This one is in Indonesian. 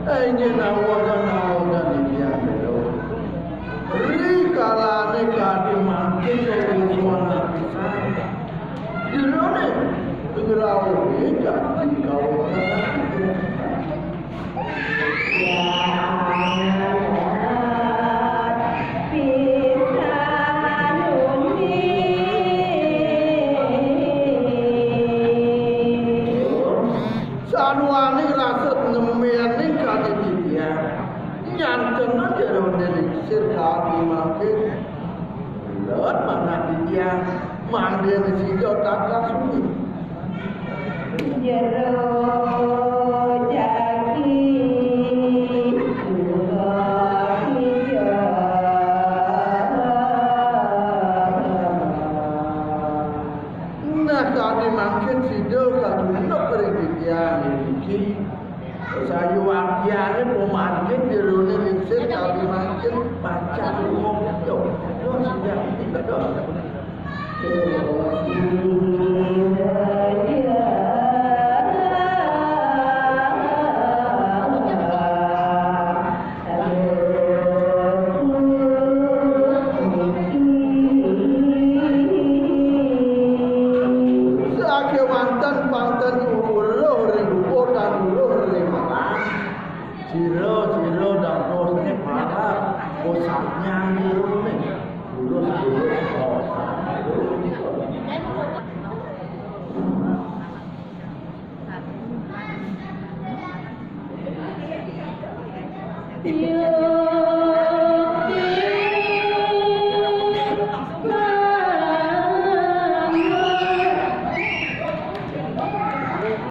Ini nawaga dia bedo. Rikala ne kadi makin dari suara pisang. Dirone pengelau ini jadi kau Sanuani rasa nemean ni kadi dia. Nyanteng aja orang dari serkali makin. Lot mana dia mandi ni sijau tak kasih. Makin sido kalau nak pergi dia ni, saya wakiannya pemakin di rumah lincir tapi makin baca rumah tu, tu sudah tidak ada. Siro dan dosnya parah, bosannya dulu nih, dulu bosan.